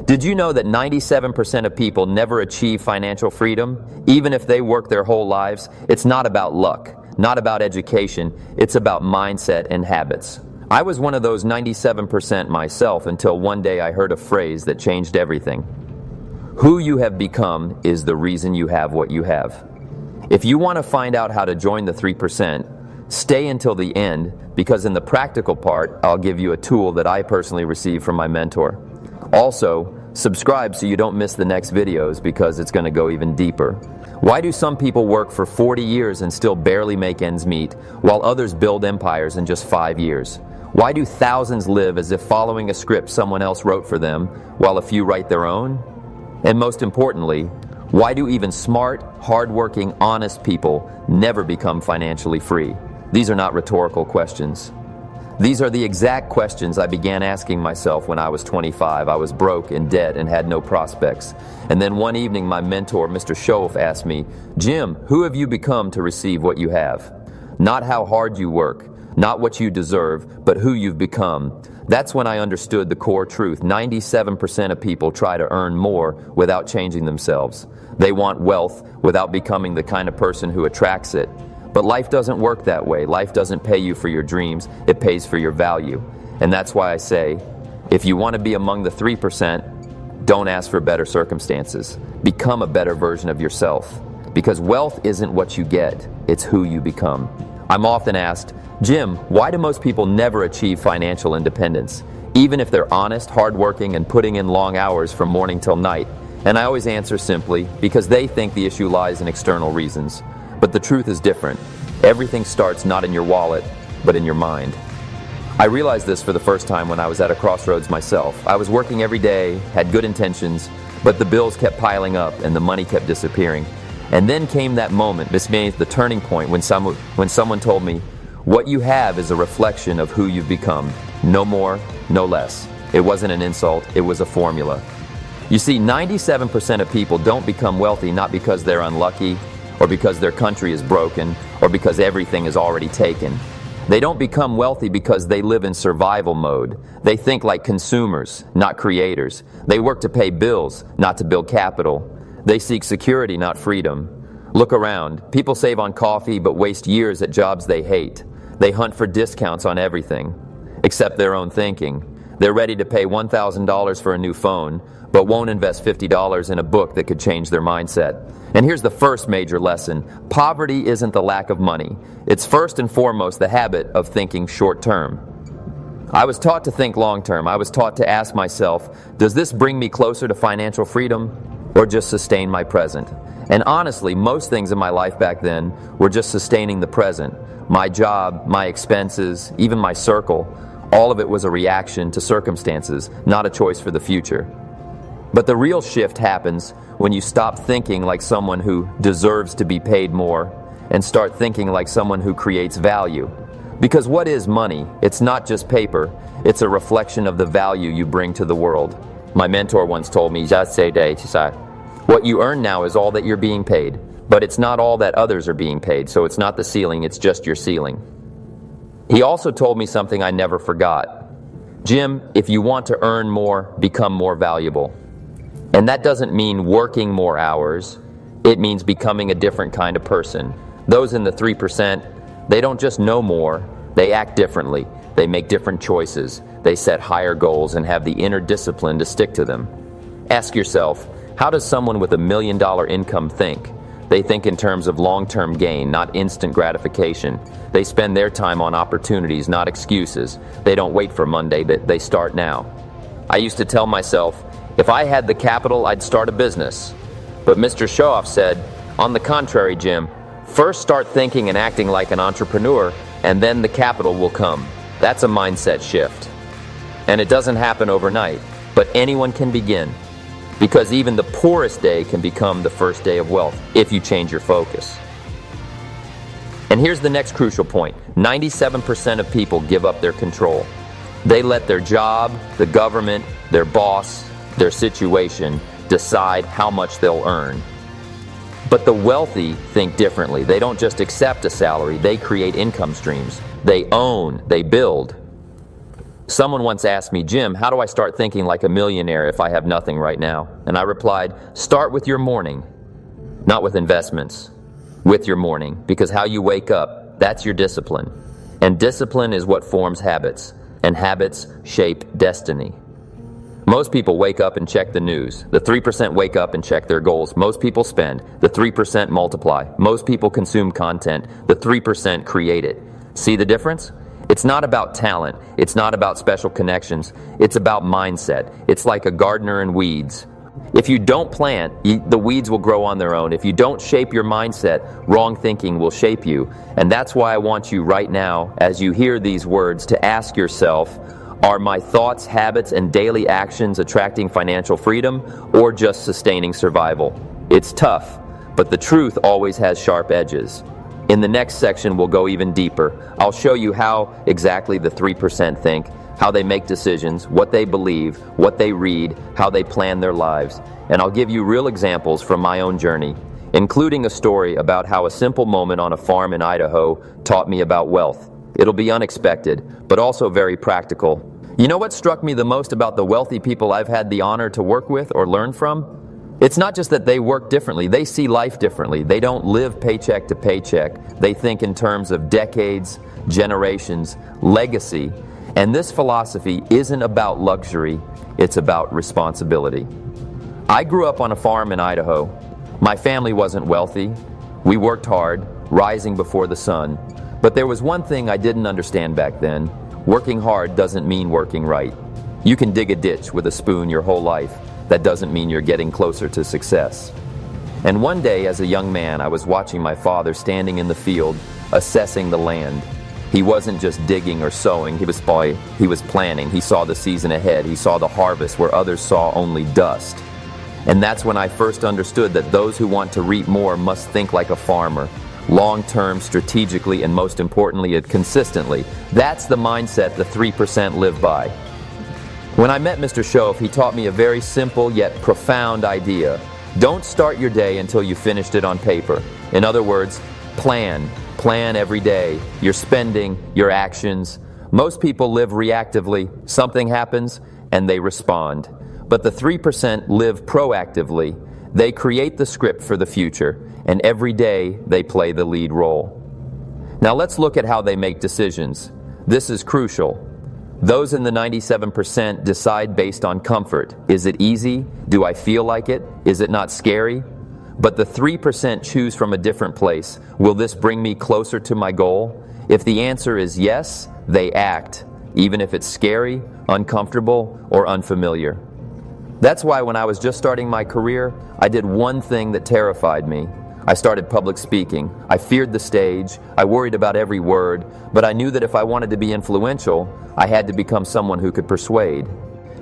Did you know that 97% of people never achieve financial freedom, even if they work their whole lives? It's not about luck, not about education, it's about mindset and habits. I was one of those 97% myself until one day I heard a phrase that changed everything. Who you have become is the reason you have what you have. If you want to find out how to join the 3%, stay until the end, because in the practical part, I'll give you a tool that I personally received from my mentor. Also, subscribe so you don't miss the next videos, because it's going to go even deeper. Why do some people work for 40 years and still barely make ends meet, while others build empires in just 5 years? Why do thousands live as if following a script someone else wrote for them, while a few write their own? And most importantly, why do even smart, hardworking, honest people never become financially free? These are not rhetorical questions. These are the exact questions I began asking myself when I was 25. I was broke, in debt, and had no prospects. And then one evening, my mentor, Mr. Schoaf, asked me, "Jim, who have you become to receive what you have? Not how hard you work, not what you deserve, but who you've become." That's when I understood the core truth. 97% of people try to earn more without changing themselves. They want wealth without becoming the kind of person who attracts it. But life doesn't work that way. Life doesn't pay you for your dreams, it pays for your value. And that's why I say, if you want to be among the 3%, don't ask for better circumstances. Become a better version of yourself. Because wealth isn't what you get, it's who you become. I'm often asked, "Jim, why do most people never achieve financial independence, even if they're honest, hardworking, and putting in long hours from morning till night?" And I always answer simply, because they think the issue lies in external reasons. But the truth is different. Everything starts not in your wallet, but in your mind. I realized this for the first time when I was at a crossroads myself. I was working every day, had good intentions, but the bills kept piling up and the money kept disappearing. And then came that moment, this means the turning point, when someone told me, "What you have is a reflection of who you've become. No more, no less." It wasn't an insult, it was a formula. You see, 97% of people don't become wealthy not because they're unlucky, or because their country is broken, or because everything is already taken. They don't become wealthy because they live in survival mode. They think like consumers, not creators. They work to pay bills, not to build capital. They seek security, not freedom. Look around. People save on coffee but waste years at jobs they hate. They hunt for discounts on everything, except their own thinking. They're ready to pay $1,000 for a new phone, but won't invest $50 in a book that could change their mindset. And here's the first major lesson. Poverty isn't the lack of money. It's first and foremost the habit of thinking short term. I was taught to think long term. I was taught to ask myself, does this bring me closer to financial freedom, or just sustain my present? And honestly, most things in my life back then were just sustaining the present. My job, my expenses, even my circle, all of it was a reaction to circumstances, not a choice for the future. But the real shift happens when you stop thinking like someone who deserves to be paid more and start thinking like someone who creates value. Because what is money? It's not just paper. It's a reflection of the value you bring to the world. My mentor once told me, "What you earn now is all that you're being paid, but it's not all that others are being paid, so it's not the ceiling, it's just your ceiling." He also told me something I never forgot. "Jim, if you want to earn more, become more valuable." And that doesn't mean working more hours. It means becoming a different kind of person. Those in the 3%, they don't just know more, they act differently. They make different choices. They set higher goals and have the inner discipline to stick to them. Ask yourself, how does someone with $1 million income think? They think in terms of long-term gain, not instant gratification. They spend their time on opportunities, not excuses. They don't wait for Monday, they start now. I used to tell myself, if I had the capital, I'd start a business. But Mr. Schoaf said, on the contrary, Jim, first start thinking and acting like an entrepreneur, and then the capital will come. That's a mindset shift. And it doesn't happen overnight, but anyone can begin. Because even the poorest day can become the first day of wealth if you change your focus. And here's the next crucial point. 97% of people give up their control. They let their job, the government, their boss, their situation decide how much they'll earn. But the wealthy think differently. They don't just accept a salary, they create income streams. They own, they build. Someone once asked me, Jim, how do I start thinking like a millionaire if I have nothing right now? And I replied, start with your morning, not with investments, with your morning, because how you wake up, that's your discipline. And discipline is what forms habits, and habits shape destiny. Most people wake up and check the news. The 3% wake up and check their goals. Most people spend. The 3% multiply. Most people consume content. The 3% create it. See the difference? It's not about talent. It's not about special connections. It's about mindset. It's like a gardener and weeds. If you don't plant, the weeds will grow on their own. If you don't shape your mindset, wrong thinking will shape you. And that's why I want you right now, as you hear these words, to ask yourself, are my thoughts, habits, and daily actions attracting financial freedom or just sustaining survival? It's tough, but the truth always has sharp edges. In the next section, we'll go even deeper. I'll show you how exactly the 3% think, how they make decisions, what they believe, what they read, how they plan their lives. And I'll give you real examples from my own journey, including a story about how a simple moment on a farm in Idaho taught me about wealth. It'll be unexpected, but also very practical. You know what struck me the most about the wealthy people I've had the honor to work with or learn from? It's not just that they work differently, they see life differently. They don't live paycheck to paycheck. They think in terms of decades, generations, legacy. And this philosophy isn't about luxury, it's about responsibility. I grew up on a farm in Idaho. My family wasn't wealthy. We worked hard, rising before the sun. But there was one thing I didn't understand back then. Working hard doesn't mean working right. You can dig a ditch with a spoon your whole life. That doesn't mean you're getting closer to success. And one day, as a young man, I was watching my father standing in the field, assessing the land. He wasn't just digging or sowing, he was planning. He saw the season ahead. He saw the harvest where others saw only dust. And that's when I first understood that those who want to reap more must think like a farmer. Long-term, strategically, and most importantly, consistently. That's the mindset the 3% live by. When I met Mr. Shoaff, he taught me a very simple yet profound idea. Don't start your day until you finished it on paper. In other words, plan. Plan every day. Your spending, your actions. Most people live reactively. Something happens, and they respond. But the 3% live proactively. They create the script for the future, and every day they play the lead role. Now let's look at how they make decisions. This is crucial. Those in the 97% decide based on comfort. Is it easy? Do I feel like it? Is it not scary? But the 3% choose from a different place. Will this bring me closer to my goal? If the answer is yes, they act, even if it's scary, uncomfortable, or unfamiliar. That's why when I was just starting my career, I did one thing that terrified me. I started public speaking. I feared the stage. I worried about every word, but I knew that if I wanted to be influential, I had to become someone who could persuade.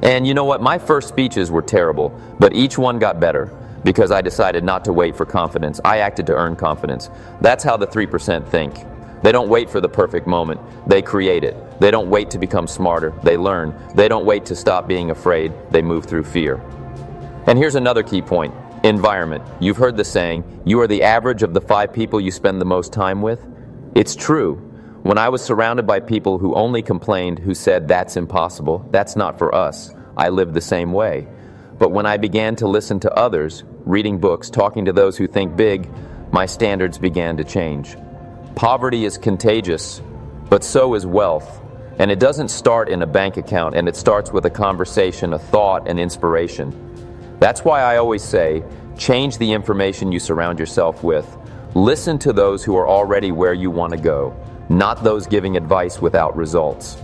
And you know what? My first speeches were terrible, but each one got better because I decided not to wait for confidence. I acted to earn confidence. That's how the 3% think. They don't wait for the perfect moment. They create it. They don't wait to become smarter. They learn. They don't wait to stop being afraid. They move through fear. And here's another key point. Environment. You've heard the saying, you are the average of the 5 people you spend the most time with. It's true. When I was surrounded by people who only complained, who said, that's impossible, that's not for us, I lived the same way. But when I began to listen to others, reading books, talking to those who think big, my standards began to change. Poverty is contagious, but so is wealth. And it doesn't start in a bank account, and it starts with a conversation, a thought, and inspiration. That's why I always say, change the information you surround yourself with. Listen to those who are already where you want to go, not those giving advice without results.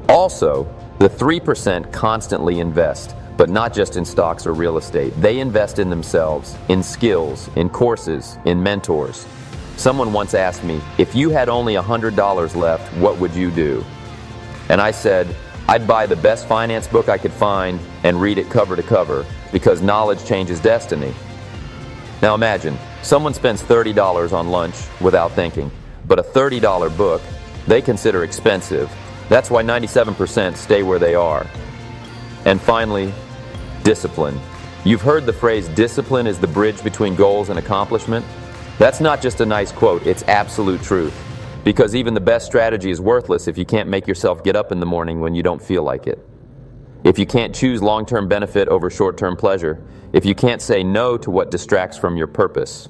Also, the 3% constantly invest, but not just in stocks or real estate. They invest in themselves, in skills, in courses, in mentors. Someone once asked me, if you had only $100 left, what would you do? And I said, I'd buy the best finance book I could find and read it cover to cover, because knowledge changes destiny. Now imagine, someone spends $30 on lunch without thinking, but a $30 book they consider expensive. That's why 97% stay where they are. And finally, discipline. You've heard the phrase, discipline is the bridge between goals and accomplishment. That's not just a nice quote, it's absolute truth. Because even the best strategy is worthless if you can't make yourself get up in the morning when you don't feel like it. If you can't choose long-term benefit over short-term pleasure. If you can't say no to what distracts from your purpose.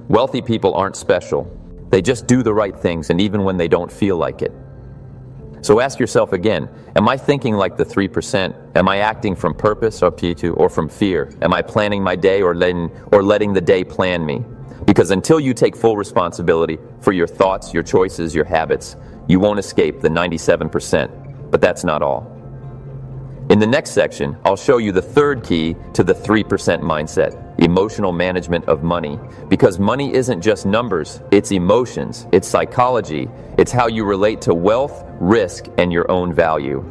Wealthy people aren't special. They just do the right things, and even when they don't feel like it. So ask yourself again, am I thinking like the 3%? Am I acting from purpose or from fear? Am I planning my day or letting the day plan me? Because until you take full responsibility for your thoughts, your choices, your habits, you won't escape the 97%. But that's not all. In the next section, I'll show you the third key to the 3% mindset, emotional management of money. Because money isn't just numbers, it's emotions, it's psychology, it's how you relate to wealth, risk, and your own value.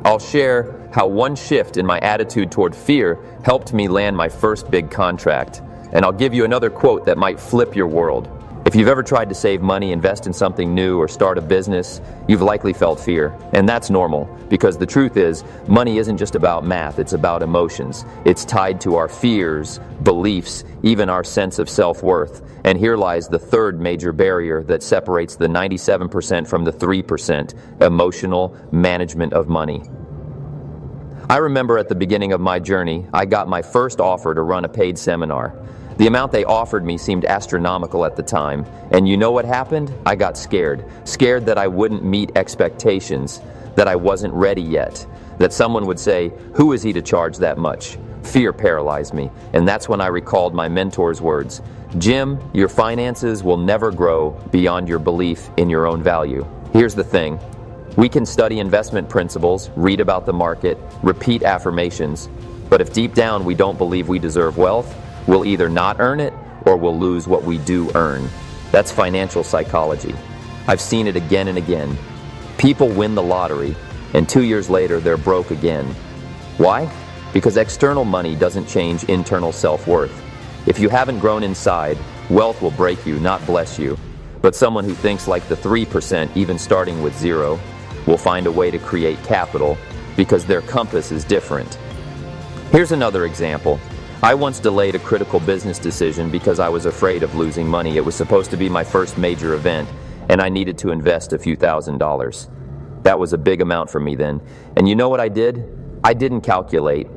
I'll share how one shift in my attitude toward fear helped me land my first big contract. And I'll give you another quote that might flip your world. If you've ever tried to save money, invest in something new, or start a business, you've likely felt fear. And that's normal, because the truth is, money isn't just about math, it's about emotions. It's tied to our fears, beliefs, even our sense of self-worth. And here lies the third major barrier that separates the 97% from the 3%, emotional management of money. I remember at the beginning of my journey, I got my first offer to run a paid seminar. The amount they offered me seemed astronomical at the time, and you know what happened? I got scared. Scared that I wouldn't meet expectations, that I wasn't ready yet, that someone would say, "Who is he to charge that much?" Fear paralyzed me, and that's when I recalled my mentor's words. Jim, your finances will never grow beyond your belief in your own value. Here's the thing. We can study investment principles, read about the market, repeat affirmations, but if deep down we don't believe we deserve wealth, we'll either not earn it or we'll lose what we do earn. That's financial psychology. I've seen it again and again. People win the lottery, and 2 years later they're broke again. Why? Because external money doesn't change internal self-worth. If you haven't grown inside, wealth will break you, not bless you. But someone who thinks like the 3%, even starting with zero, will find a way to create capital because their compass is different. Here's another example. I once delayed a critical business decision because I was afraid of losing money. It was supposed to be my first major event, and I needed to invest a few $1,000s. That was a big amount for me then. And you know what I did? I didn't calculate.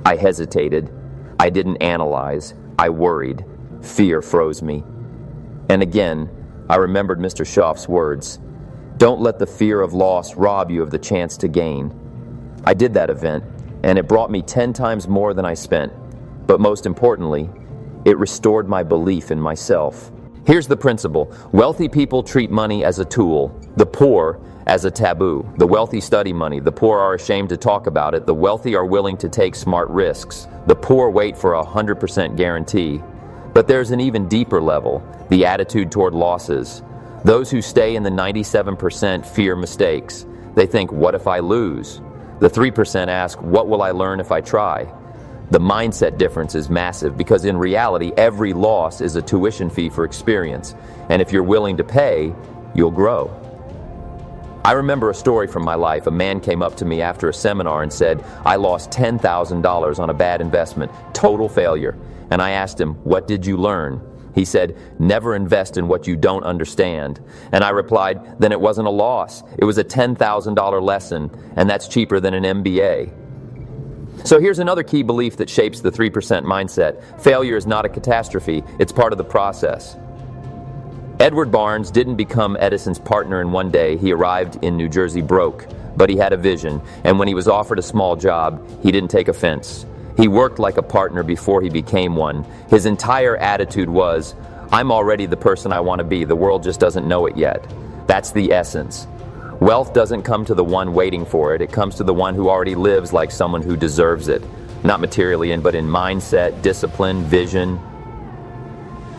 I hesitated. I didn't analyze. I worried. Fear froze me. And again, I remembered Mr. Schaaf's words. Don't let the fear of loss rob you of the chance to gain. I did that event, and it brought me 10 times more than I spent. But most importantly, it restored my belief in myself. Here's the principle. Wealthy people treat money as a tool, the poor as a taboo. The wealthy study money, the poor are ashamed to talk about it, the wealthy are willing to take smart risks, the poor wait for a 100% guarantee. But there's an even deeper level, the attitude toward losses. Those who stay in the 97% fear mistakes. They think, what if I lose? The 3% ask, what will I learn if I try? The mindset difference is massive because in reality, every loss is a tuition fee for experience. And if you're willing to pay, you'll grow. I remember a story from my life. A man came up to me after a seminar and said, I lost $10,000 on a bad investment, total failure. And I asked him, what did you learn? He said, never invest in what you don't understand. And I replied, then it wasn't a loss. It was a $10,000 lesson, and that's cheaper than an MBA. So here's another key belief that shapes the 3% mindset. Failure is not a catastrophe, it's part of the process. Edward Barnes didn't become Edison's partner in one day. He arrived in New Jersey broke, but he had a vision, and when he was offered a small job, he didn't take offense. He worked like a partner before he became one. His entire attitude was, I'm already the person I want to be, the world just doesn't know it yet. That's the essence. Wealth doesn't come to the one waiting for it. It comes to the one who already lives like someone who deserves it. Not materially, but in mindset, discipline, vision.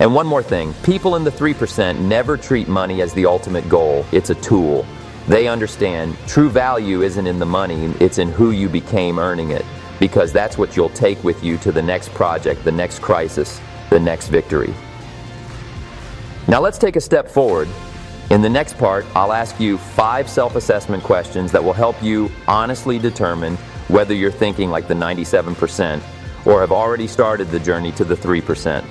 And one more thing. People in the 3% never treat money as the ultimate goal. It's a tool. They understand true value isn't in the money. It's in who you became earning it. Because that's what you'll take with you to the next project, the next crisis, the next victory. Now let's take a step forward. In the next part, I'll ask you 5 self-assessment questions that will help you honestly determine whether you're thinking like the 97% or have already started the journey to the 3%.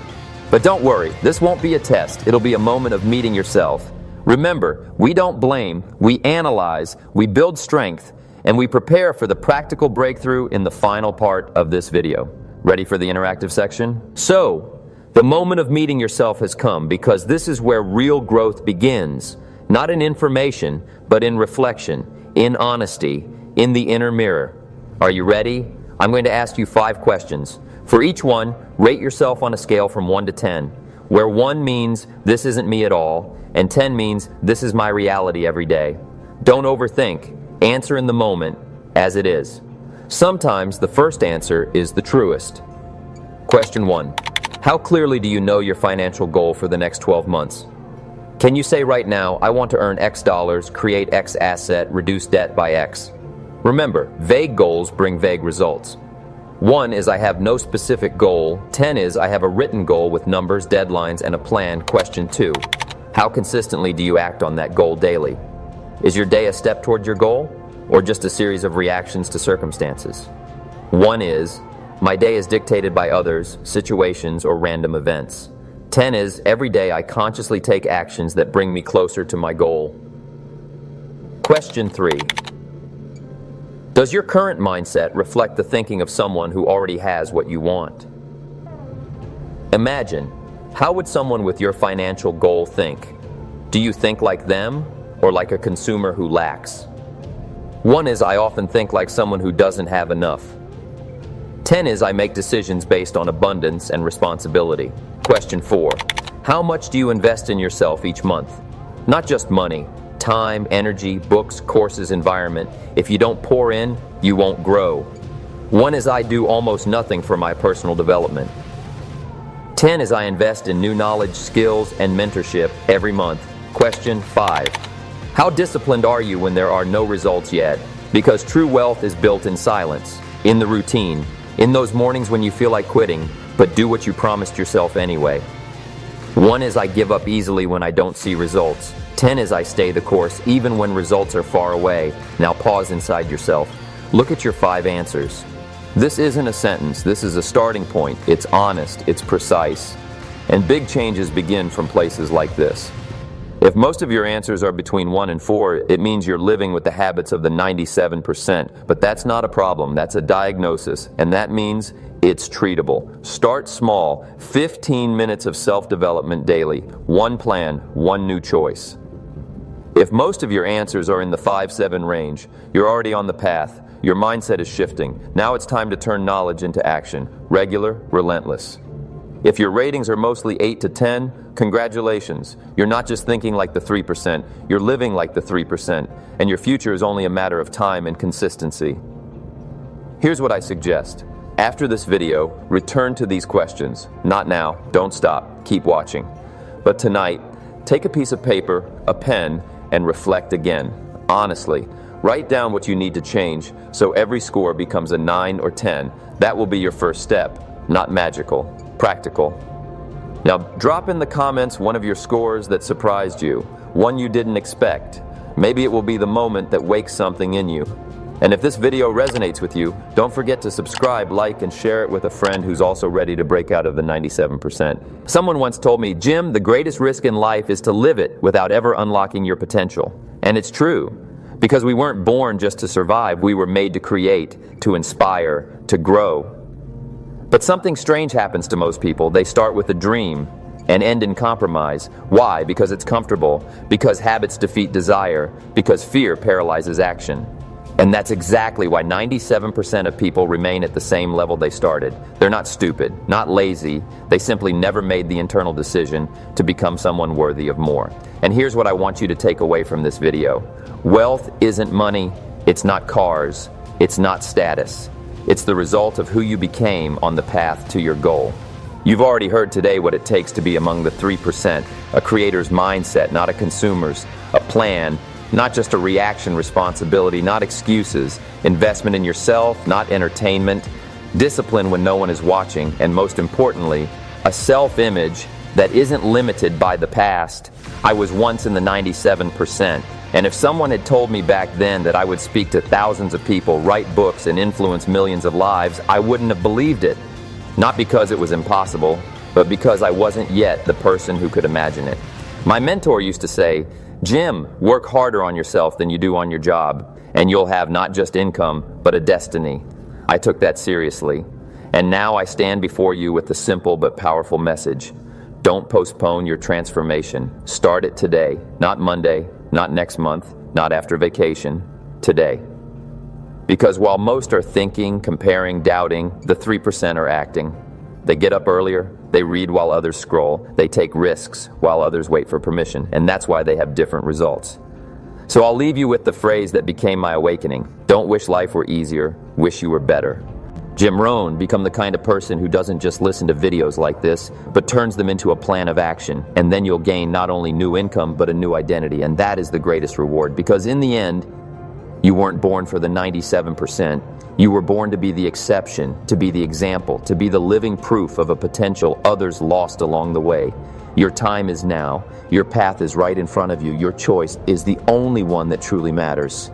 But don't worry, this won't be a test. It'll be a moment of meeting yourself. Remember, we don't blame, we analyze, we build strength, and we prepare for the practical breakthrough in the final part of this video. Ready for the interactive section? So, the moment of meeting yourself has come, because this is where real growth begins. Not in information, but in reflection, in honesty, in the inner mirror. Are you ready? I'm going to ask you 5 questions. For each one, rate yourself on a scale from 1 to 10, where 1 means this isn't me at all, and 10 means this is my reality every day. Don't overthink. Answer in the moment, as it is. Sometimes the first answer is the truest. Question 1. How clearly do you know your financial goal for the next 12 months? Can you say right now, I want to earn X dollars, create X asset, reduce debt by X? Remember, vague goals bring vague results. 1 is I have no specific goal. 10 is I have a written goal with numbers, deadlines, and a plan. Question 2. How consistently do you act on that goal daily? Is your day a step towards your goal, or just a series of reactions to circumstances? 1 is, my day is dictated by others, situations, or random events. 10 is, every day I consciously take actions that bring me closer to my goal. Question 3. Does your current mindset reflect the thinking of someone who already has what you want? Imagine, how would someone with your financial goal think? Do you think like them, or like a consumer who lacks? 1 is, I often think like someone who doesn't have enough. 10 is, I make decisions based on abundance and responsibility. Question 4. How much do you invest in yourself each month? Not just money, time, energy, books, courses, environment. If you don't pour in, you won't grow. 1 is, I do almost nothing for my personal development. 10 is, I invest in new knowledge, skills, and mentorship every month. Question 5. How disciplined are you when there are no results yet? Because true wealth is built in silence, in the routine, in those mornings when you feel like quitting, but do what you promised yourself anyway. 1 is, I give up easily when I don't see results. 10 is, I stay the course even when results are far away. Now pause inside yourself. Look at your 5 answers. This isn't a sentence, this is a starting point. It's honest, it's precise. And big changes begin from places like this. If most of your answers are between 1 and 4, it means you're living with the habits of the 97%. But that's not a problem, that's a diagnosis, and that means it's treatable. Start small, 15 minutes of self-development daily, 1 plan, 1 new choice. If most of your answers are in the 5-7 range, you're already on the path. Your mindset is shifting. Now it's time to turn knowledge into action. Regular, relentless. If your ratings are mostly 8 to 10, congratulations. You're not just thinking like the 3%, you're living like the 3%, and your future is only a matter of time and consistency. Here's what I suggest. After this video, return to these questions. Not now, don't stop, keep watching. But tonight, take a piece of paper, a pen, and reflect again. Honestly, write down what you need to change so every score becomes a 9 or 10. That will be your first step. Not magical, practical. Now drop in the comments one of your scores that surprised you, one you didn't expect. Maybe it will be the moment that wakes something in you. And if this video resonates with you, don't forget to subscribe, like, and share it with a friend who's also ready to break out of the 97%. Someone once told me, Jim, the greatest risk in life is to live it without ever unlocking your potential. And it's true, because we weren't born just to survive, we were made to create, to inspire, to grow. But something strange happens to most people. They start with a dream and end in compromise. Why? Because it's comfortable, because habits defeat desire, because fear paralyzes action. And that's exactly why 97% of people remain at the same level they started. They're not stupid, not lazy. They simply never made the internal decision to become someone worthy of more. And here's what I want you to take away from this video. Wealth isn't money, it's not cars, it's not status. It's the result of who you became on the path to your goal. You've already heard today what it takes to be among the 3%, a creator's mindset, not a consumer's, a plan, not just a reaction responsibility, not excuses, investment in yourself, not entertainment, discipline when no one is watching, and most importantly, a self-image that isn't limited by the past. I was once in the 97%, and if someone had told me back then that I would speak to thousands of people, write books, and influence millions of lives, I wouldn't have believed it. Not because it was impossible, but because I wasn't yet the person who could imagine it. My mentor used to say, Jim, work harder on yourself than you do on your job, and you'll have not just income, but a destiny. I took that seriously. And now I stand before you with the simple but powerful message. Don't postpone your transformation. Start it today, not Monday, not next month, not after vacation, today. Because while most are thinking, comparing, doubting, the 3% are acting. They get up earlier, they read while others scroll, they take risks while others wait for permission, and that's why they have different results. So I'll leave you with the phrase that became my awakening. Don't wish life were easier, wish you were better. Jim Rohn, become the kind of person who doesn't just listen to videos like this, but turns them into a plan of action, and then you'll gain not only new income, but a new identity, and that is the greatest reward, because in the end, you weren't born for the 97%. You were born to be the exception, to be the example, to be the living proof of a potential others lost along the way. Your time is now. Your path is right in front of you. Your choice is the only one that truly matters.